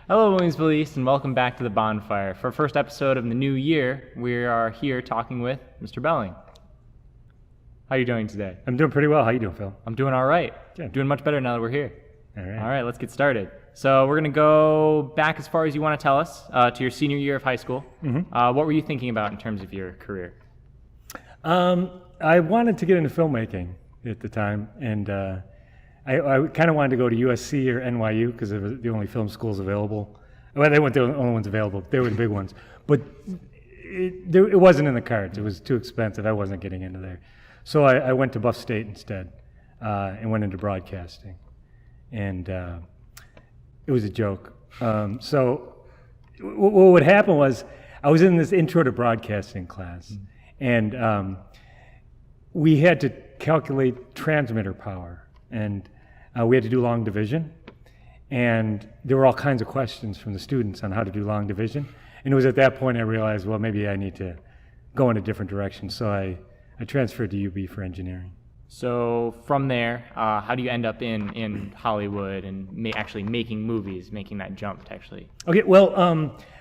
Hello, Williams Police, and welcome back to the Bonfire. For our first episode of the new year, we are here talking with Mr. Belling. How are you doing today? I'm doing pretty well. How you doing, Phil? I'm doing all right. Good. Doing much better now that we're here. All right. All right, let's get started. So we're going to go back as far as you want to tell us, to your senior year of high school. Mm-hmm. What were you thinking about in terms of your career? I wanted to get into filmmaking at the time, and I kind of wanted to go to USC or NYU because they were the only film schools available. Well, they weren't the only ones available. They were the big ones. But it wasn't in the cards. It was too expensive. I wasn't getting into there. So I went to Buff State instead and went into broadcasting. And it was a joke. So what would happen was I was in this intro to broadcasting class, and we had to calculate transmitter power, and we had to do long division, and there were all kinds of questions from the students on how to do long division, and it was at that point I realized, well, maybe I need to go in a different direction, so I transferred to UB for engineering. So from there, how do you end up in Hollywood and actually making movies, making that jump to actually? Okay, well,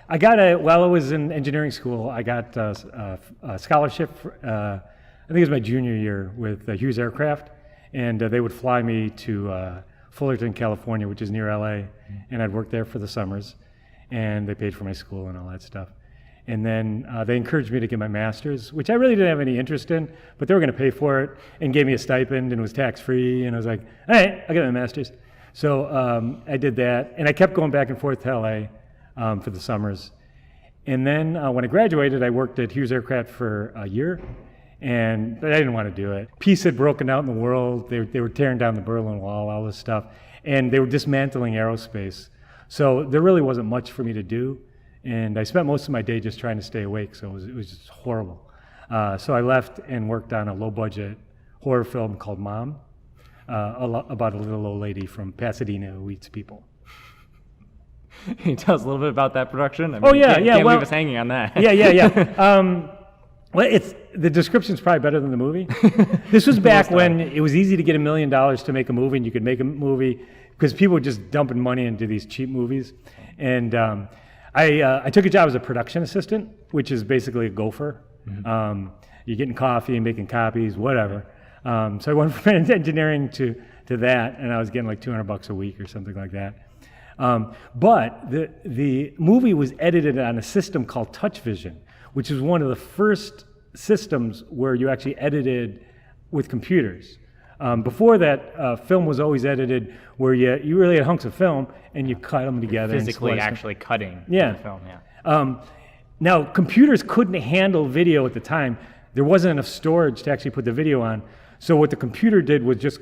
while I was in engineering school, I got a scholarship, I think it was my junior year with Hughes Aircraft, and they would fly me to Fullerton, California, which is near LA, and I'd work there for the summers, and they paid for my school and all that stuff. And then they encouraged me to get my master's, which I really didn't have any interest in, but they were going to pay for it and gave me a stipend and it was tax-free, and I was like, all right, I'll get my master's. So I did that, and I kept going back and forth to LA for the summers. And then when I graduated, I worked at Hughes Aircraft for a year, but I didn't want to do it. Peace had broken out in the world. They were tearing down the Berlin Wall, all this stuff, and they were dismantling aerospace. So there really wasn't much for me to do. And I spent most of my day just trying to stay awake, so it was just horrible. So I left and worked on a low-budget horror film called Mom, about a little old lady from Pasadena who eats people. Can you tell us a little bit about that production? I mean, Can't leave us hanging on that. Yeah. Well, the description's probably better than the movie. This was back when it was easy to get $1 million to make a movie, and you could make a movie because people were just dumping money into these cheap movies. And I took a job as a production assistant, which is basically a gopher. Mm-hmm. You're getting coffee and making copies, whatever. So I went from engineering to that, and I was getting like $200 a week or something like that. But the movie was edited on a system called Touch Vision, which is one of the first systems where you actually edited with computers. Before that, film was always edited where you really had hunks of film and you cut them together. Physically actually cutting the film, yeah. Now, computers couldn't handle video at the time. There wasn't enough storage to actually put the video on. So what the computer did was just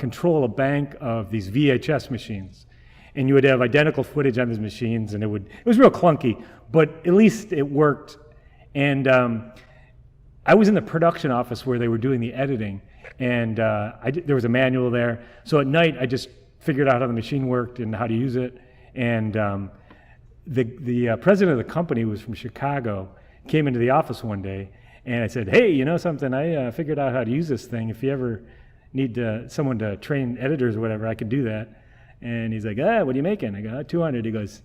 control a bank of these VHS machines. And you would have identical footage on these machines, and it was real clunky, but at least it worked. And I was in the production office where they were doing the editing, and there was a manual there. So at night, I just figured out how the machine worked and how to use it. And the president of the company was from Chicago, came into the office one day, and I said, hey, you know something? I figured out how to use this thing. If you ever need someone to train editors or whatever, I could do that. And he's like, what are you making? I go, 200. He goes,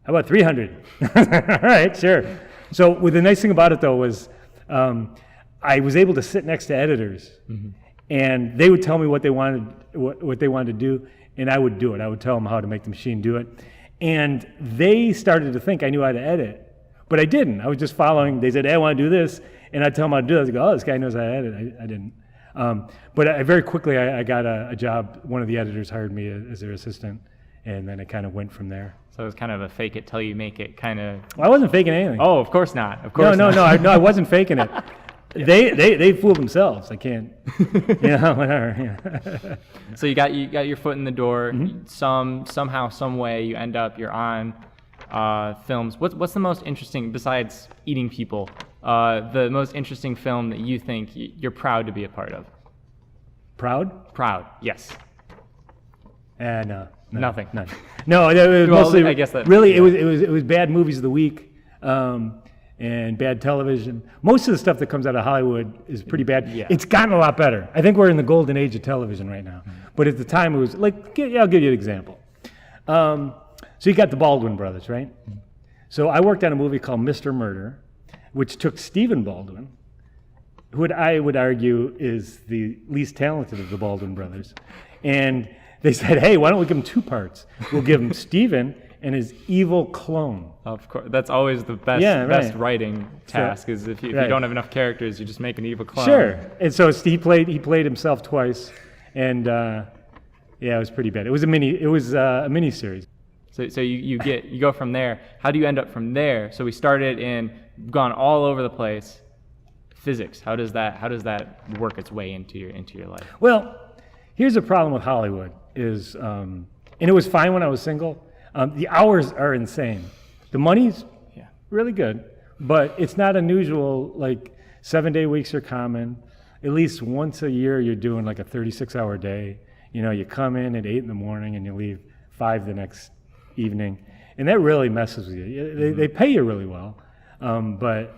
how about 300? All right, sure. So the nice thing about it, though, was I was able to sit next to editors, mm-hmm. and they would tell me what they wanted to do, and I would do it. I would tell them how to make the machine do it. And they started to think I knew how to edit, but I didn't. I was just following. They said, hey, I want to do this, and I'd tell them how to do it. I'd go, oh, this guy knows how to edit. I didn't. But I very quickly, I got a job. One of the editors hired me as their assistant, and then it kind of went from there. So it was kind of a fake it till you make it kind of... Well, I wasn't faking anything. Oh, of course not. Of course not. No, I wasn't faking it. Yeah. They fooled themselves. I can't, whatever. Yeah. So you got your foot in the door. Mm-hmm. Somehow, some way, you're on films. What's the most interesting, besides eating people, the most interesting film that you think you're proud to be a part of? Proud? Proud, yes. No. Nothing. None. No, it was mostly. I guess that really yeah. it was bad movies of the week, and bad television. Most of the stuff that comes out of Hollywood is pretty bad. Yeah. It's gotten a lot better. I think we're in the golden age of television right now. Mm-hmm. But at the time, it was like, I'll give you an example. So you got the Baldwin brothers, right? So I worked on a movie called Mr. Murder, which took Stephen Baldwin, who I would argue is the least talented of the Baldwin brothers. And they said, hey, why don't we give him 2 parts? We'll give him Stephen and his evil clone. Of course, that's always the best best writing task. Is if you don't have enough characters, you just make an evil clone. Sure. And so he played himself twice, and it was pretty bad. It was a mini series. So you go from there. How do you end up from there? So we started gone all over the place. Physics. How does that work its way into your life? Well, here's the problem with Hollywood is, and it was fine when I was single. The hours are insane. The money's really good, but it's not unusual. Like 7-day weeks are common. At least once a year, you're doing like a 36-hour day. You come in at 8 in the morning and you leave 5 the next evening, and that really messes with you. They pay you really well, but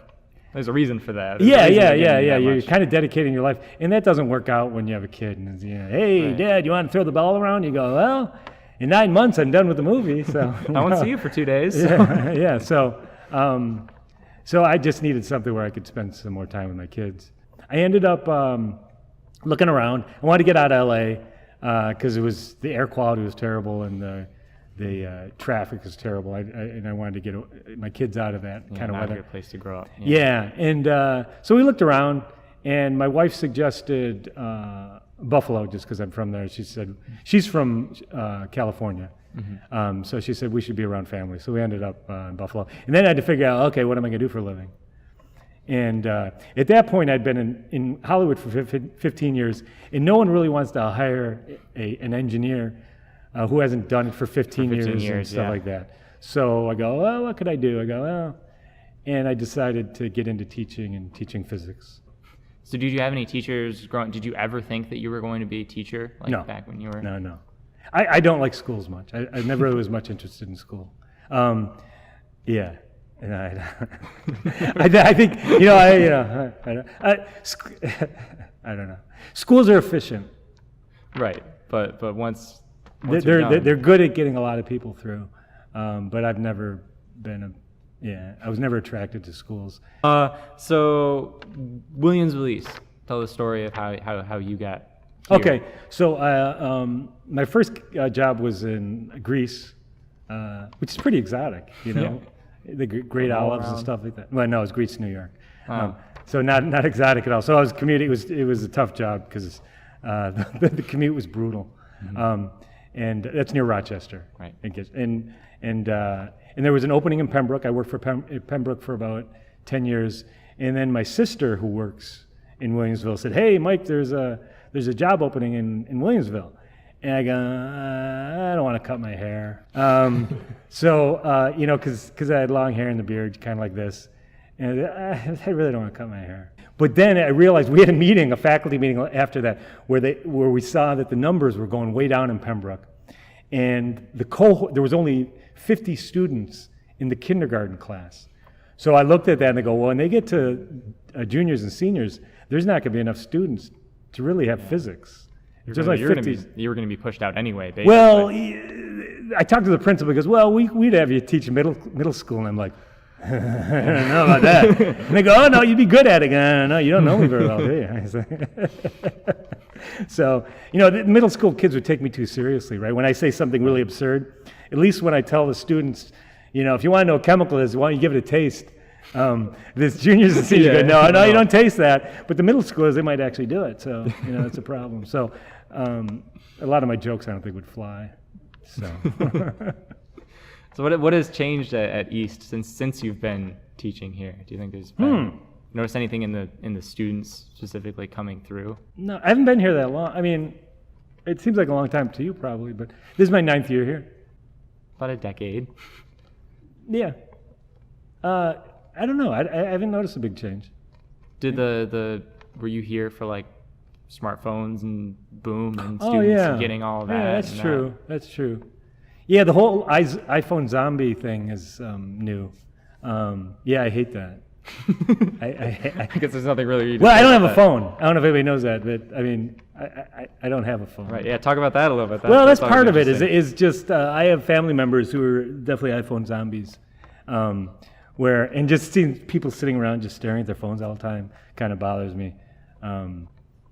there's a reason for that. Yeah. You're kind of dedicating your life, and that doesn't work out when you have a kid. And hey, right. Dad, you want to throw the ball around? You go, well, in 9 months I'm done with the movie, so I won't see you for 2 days. So. Yeah. So I just needed something where I could spend some more time with my kids. I ended up looking around. I wanted to get out of LA because the air quality was terrible and the traffic was terrible. And I wanted to get my kids out of that kind of weather. Not a good place to grow up. Yeah. And so we looked around, and my wife suggested Buffalo just because I'm from there. She said she's from California. Mm-hmm. So she said we should be around family. So we ended up in Buffalo. And then I had to figure out, okay, what am I going to do for a living? And at that point, I'd been in Hollywood for 15 years, and no one really wants to hire an engineer who hasn't done it for 15 years and stuff like that. So I go, well, what could I do? I go, well, and I decided to get into teaching physics. So did you have any teachers growing? Did you ever think that you were going to be a teacher No. back when you were? No. I don't like schools much. I never was much interested in school. Yeah. And I think, I don't know. Schools are efficient. Right. But once they're good at getting a lot of people through. But I've never been I was never attracted to schools. So Williams-Belize, tell the story of how you got here. Okay, so my first job was in Greece, which is pretty exotic, Yeah. The great olives and stuff like that. Well, no, it's Greece, New York. So not exotic at all. So I was commuting. It was a tough job because the commute was brutal, and that's near Rochester. Right. And there was an opening in Pembroke. I worked for Pembroke for about 10 years, and then my sister, who works in Williamsville, said, "Hey, Mike, there's a job opening in Williamsville." And I go, I don't want to cut my hair. So, because I had long hair and the beard, kind of like this. And I really don't want to cut my hair. But then I realized we had a faculty meeting after that, where we saw that the numbers were going way down in Pembroke. And the cohort, there was only 50 students in the kindergarten class. So I looked at that and I go, well, when they get to juniors and seniors, there's not going to be enough students to really have physics. You were going to be pushed out anyway, basically. Well, I talked to the principal. He goes, well, we'd have you teach middle school. And I'm like, I don't know about that. And they go, oh, no, you'd be good at it. No, you don't know me very well, do you? So, the middle school kids would take me too seriously, right? When I say something really absurd, at least when I tell the students, if you want to know what chemical is, why don't you give it a taste? This juniors and seniors go, no, you don't taste that. But the middle schoolers, they might actually do it. So, it's a problem. So, a lot of my jokes I don't think would fly. So, so what has changed at East since you've been teaching here? Do you think there's been, noticed anything in the students specifically coming through? No, I haven't been here that long. I mean, it seems like a long time to you probably, but this is my 9th year here. About a decade. Yeah. I don't know. I haven't noticed a big change. Did were you here for like smartphones and boom and students getting all of that? Yeah, that's true. That's true. Yeah, the whole iPhone zombie thing is new. Yeah, I hate that. I guess there's nothing really. Well, I don't have a phone. I don't know if anybody knows that, but I mean, I don't have a phone. Right. Yeah. Talk about that a little bit. Well, that's part of it. Is just I have family members who are definitely iPhone zombies, and just seeing people sitting around just staring at their phones all the time kind of bothers me.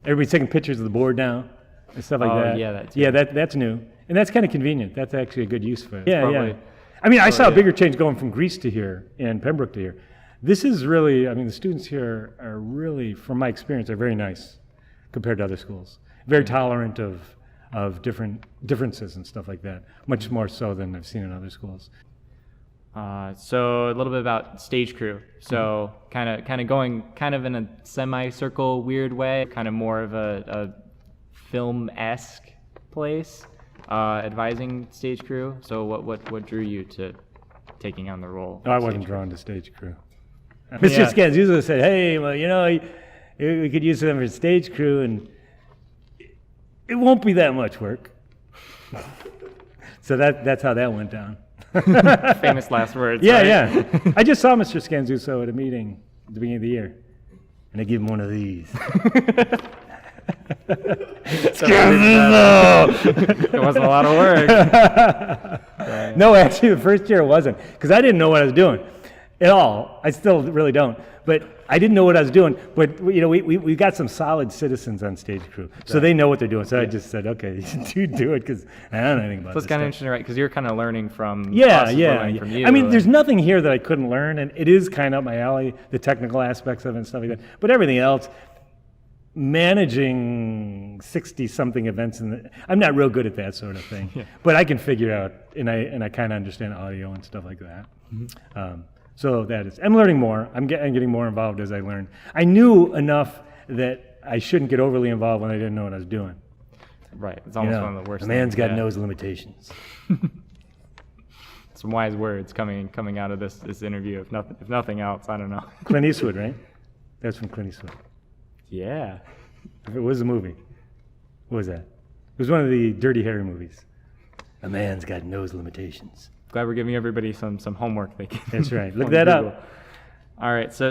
Everybody's taking pictures of the board now and stuff like that. Yeah, that too. Yeah, that's new, and that's kind of convenient. That's actually a good use for it. Yeah, probably, yeah. I mean, I saw a bigger change going from Greece to here and Pembroke to here. This is really, I mean, the students here are really, from my experience, are very nice compared to other schools. Very tolerant of differences and stuff like that. Much more so than I've seen in other schools. So a little bit about stage crew. So kind of going kind of in a semicircle weird way, kind of more of a film-esque place, advising stage crew. So what drew you to taking on the role? Oh, I wasn't drawn to stage crew. Mr. Scanzuzo said, "Hey, well, we could use them for stage crew, and it won't be that much work." So that's how that went down. Famous last words. Yeah, right? yeah. I just saw Mr. Scanzuso at a meeting at the beginning of the year, and I gave him one of these. Scanzuso! It wasn't a lot of work. No, actually, the first year it wasn't, because I didn't know what I was doing at all. I still really don't. But I didn't know what I was doing. But we got some solid citizens on stage crew, so they know what they're doing. So I just said, okay, you do it, because I don't know anything about So this it's kind of stuff. interesting, right? Because you're kind of learning from us, Yeah. from you. I mean, there's nothing here that I couldn't learn, and it is kind of up my alley, the technical aspects of it and stuff like that. But everything else, managing 60-something events, I'm not real good at that sort of thing. But I can figure out, and I kind of understand audio and stuff like that. So that is, I'm learning more. I'm getting more involved as I learn. I knew enough that I shouldn't get overly involved when I didn't know what I was doing. Right. It's almost one of the worst. A man's got things. knows limitations. Some wise words coming out of this interview. If nothing else, I don't know. Clint Eastwood, right? That's from Clint Eastwood. Yeah. It was a movie. What was that? It was one of the Dirty Harry movies. A man's got nose limitations. Glad we're giving everybody some homework. That's right. Look that up. All right. So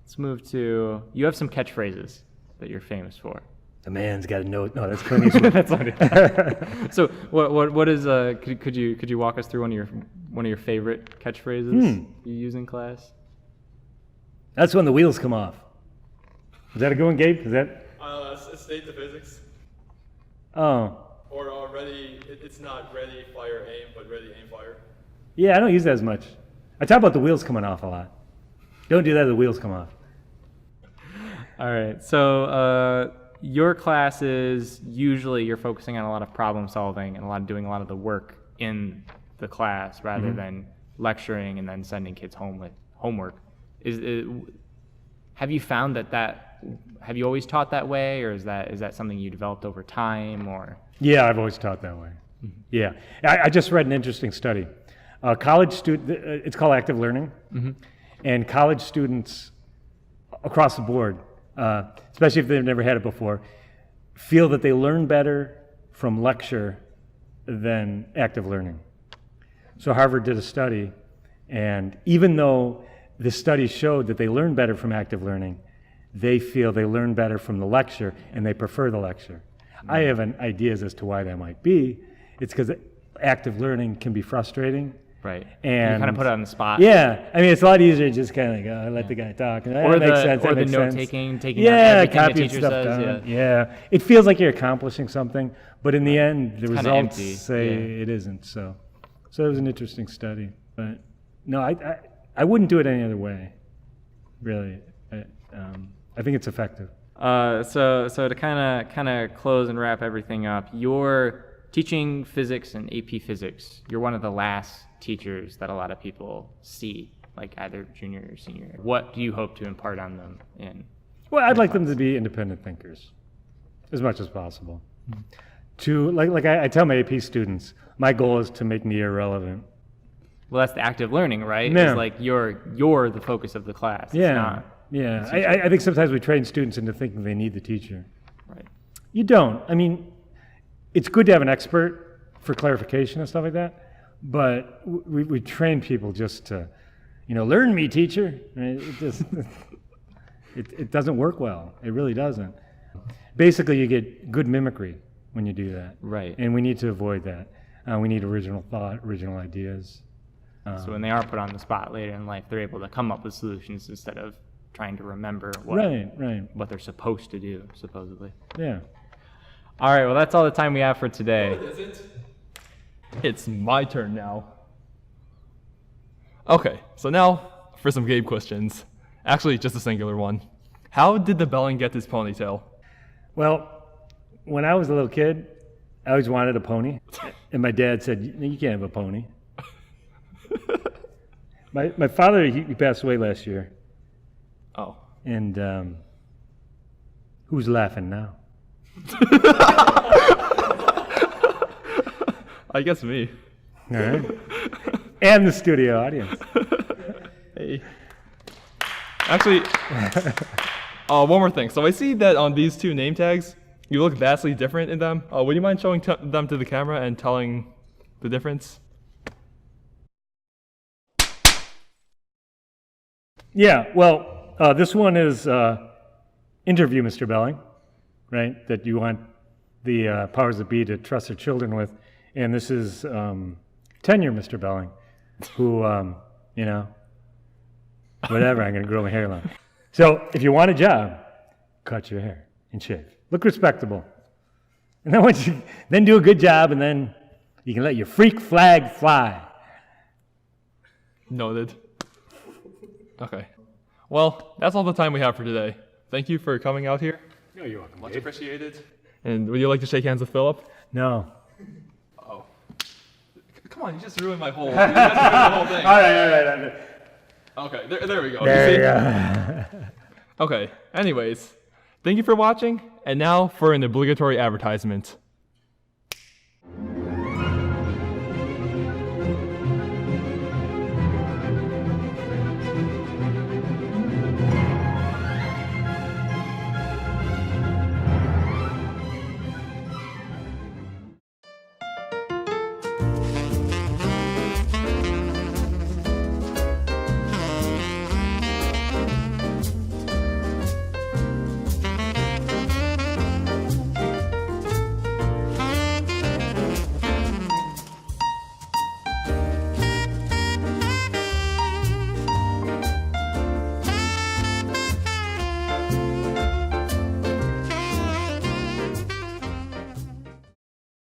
let's move to, you have some catchphrases that you're famous for. A man's got a nose. No, that's Clint Eastwood. That's what it is. So what is could you walk us through one of your favorite catchphrases you use in class? That's when the wheels come off. Is that a good one, Gabe? Is that? State the physics. Oh. Or ready, it's not ready, fire, aim, but ready, aim, fire. Yeah, I don't use that as much. I talk about the wheels coming off a lot. Don't do that, the wheels come off. All right. So your classes, usually you're focusing on a lot of problem solving and doing a lot of the work in the class rather than lecturing and then sending kids home with homework. Have you found have you always taught that way, or is that something you developed over time, or? Yeah, I've always taught that way. Yeah. I just read an interesting study. College student, it's called active learning, and college students across the board, especially if they've never had it before, feel that they learn better from lecture than active learning. So Harvard did a study, and even though the study showed that they learn better from active learning, they feel they learn better from the lecture, and they prefer the lecture. I have ideas as to why that might be. It's because active learning can be frustrating. Right. And you kind of put it on the spot. Yeah. I mean, it's a lot easier to just kind of let the guy talk. And Or that makes sense. the That makes note sense. taking Yeah, out everything the copying teacher stuff says. down. Yeah. It feels like you're accomplishing something, but in the end, the kinda results empty. say it isn't. So it was an interesting study. But no, I wouldn't do it any other way, really. I think it's effective. So to kind of close and wrap everything up, you're teaching physics and AP Physics. You're one of the last teachers that a lot of people see, like either junior or senior. What do you hope to impart on them in? Well, I'd like them to be independent thinkers, as much as possible. Like I tell my AP students, my goal is to make me irrelevant. Well, that's the active learning, right? Yeah. It's like you're the focus of the class. It's not Yeah. I think sometimes we train students into thinking they need the teacher. right. You don't. I mean, it's good to have an expert for clarification and stuff like that, but we train people just to learn me, teacher. Right? It just it doesn't work well. It really doesn't. Basically, you get good mimicry when you do that. Right. And we need to avoid that. We need original thought, original ideas. So when they are put on the spot later in life, they're able to come up with solutions instead of trying to remember what they're supposed to do, supposedly. Yeah. All right, well, that's all the time we have for today. Is it? It's my turn now. Okay, so now for some Gabe questions. Actually, just a singular one. How did the Belling get his ponytail? Well, when I was a little kid, I always wanted a pony. And my dad said, you can't have a pony. My father, he passed away last year. Oh. And who's laughing now? I guess me. All right. And the studio audience. Hey. Actually, one more thing. So I see that on these two name tags, you look vastly different in them. Would you mind showing them to the camera and telling the difference? Yeah, well, this one is interview Mr. Belling, right? That you want the powers that be to trust their children with. And this is tenure Mr. Belling, who, whatever, I'm going to grow my hair long. So if you want a job, cut your hair and shave. Look respectable. And then once you then do a good job, and then you can let your freak flag fly. Noted. Okay. Well, that's all the time we have for today. Thank you for coming out here. No, you're welcome. Much appreciated. And would you like to shake hands with Philip? No. Oh. Come on, you just ruined my whole, you just ruined the whole thing. All right. Okay, there we go. There You you see? go. Okay, anyways, thank you for watching, and now for an obligatory advertisement.